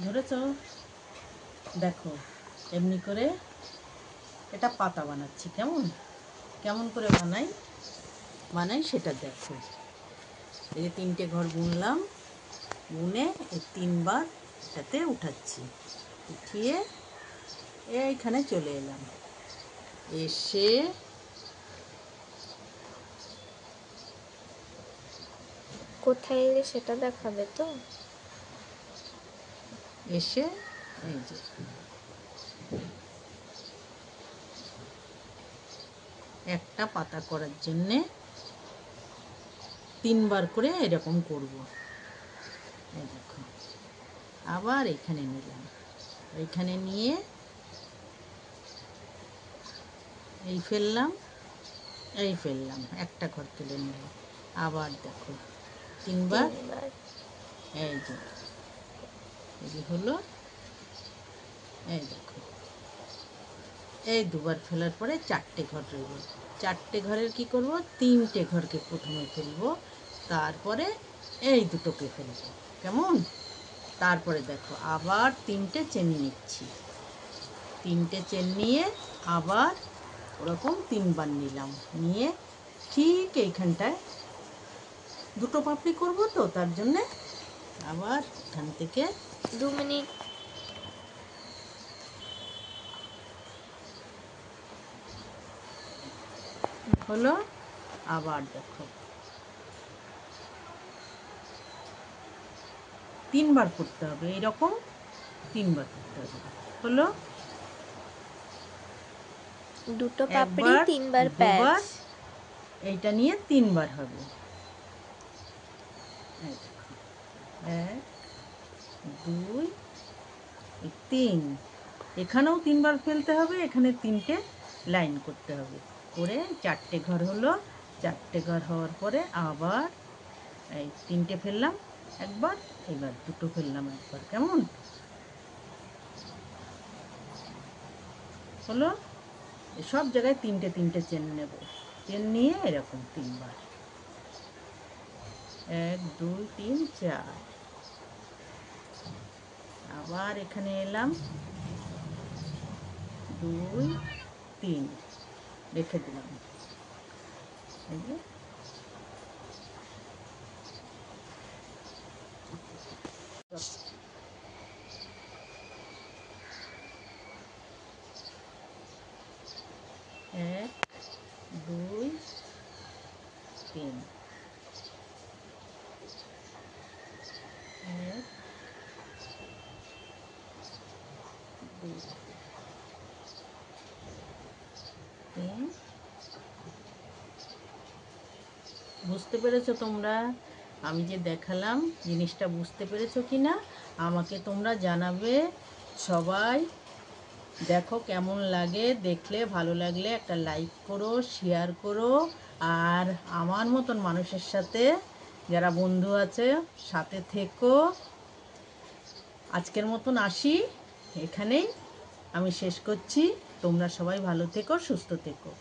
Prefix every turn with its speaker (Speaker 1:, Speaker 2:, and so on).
Speaker 1: ধরেছ? দেখো এমনি করে এটা পাতা বানাচ্ছি। কেমন কেমন করে বানাই সেটা দেখো। এই যে 3টে ঘর বুনলাম, বুনে এই 3বার এটাতে উঠাচ্ছি, উঠিয়ে এইখানে চলে এলাম, এসে
Speaker 2: কোথায় এলে সেটা দেখাবে তো।
Speaker 1: এসে এই যে একটা পাতা করার জন্যে 3বার করে এরকম করব। এই দেখো, আবার এখানে নিলাম, এইখানে নিয়ে এই ফেললাম, এই ফেললাম, একটা ঘর তুলে নিলাম, আবার দেখো 3বার, এই যে হলো, এই দেখো এই 2বার ফেলার পরে 4টে ঘর রইল। 4টে ঘরের কি করব, 3টে ঘরকে প্রথমে ফেলবো, তারপরে এই দুটোকে ফেলবো। কেমন? তারপরে দেখো আবার 3টে চেন নিচ্ছি, 3টে চেন নিয়ে আবার ওরকম 3বার নিলাম, নিয়ে ঠিক এইখানটায় 2টো পাপড়ি করবো, তো তার জন্যে আবার এখান থেকে
Speaker 2: 2 মিনিট।
Speaker 1: হলো, আবার দেখো 3বার করতে হবে, এইরকম 3বার করতে হবে। হলো,
Speaker 2: 2টো পাপড়ি,
Speaker 1: একবার
Speaker 2: 3বার প্যাচ।
Speaker 1: দুবার, এইটা নিয়ে 3বার হবে। এই দেখো, 1 2 3, এখানেও 3বার ফেলতে হবে, এখানে 3টে লাইন করতে হবে, করে 4টে ঘর হলো। 4টে ঘর হওয়ার পরে আবার এই 3টে ফেললাম একবার, এবার 2টো ফেললাম একবার। কেমন হলো? সব জায়গায় 3টে চেন নেব, চেন নিয়ে এরকম 3বার, 1 2 3 4, আবার এখানে এলাম, 2 3 রেখে দিলাম, এই যে 1 2 3, 1 2 3। বুঝতে পেরেছো তোমরা? আমি যে দেখালাম জিনিসটা বুঝতে পেরেছো কি না আমাকে তোমরা জানাবে। সবাই দেখো কেমন লাগে, দেখলে ভালো লাগলে একটা লাইক করো, শেয়ার করো, আর আমার মতন মানুষের সাথে যারা বন্ধু আছে সাথে থেকো। আজকের মতন আসি, এখানেই আমি শেষ করছি। তোমরা সবাই ভালো থেকো, সুস্থ থেকো।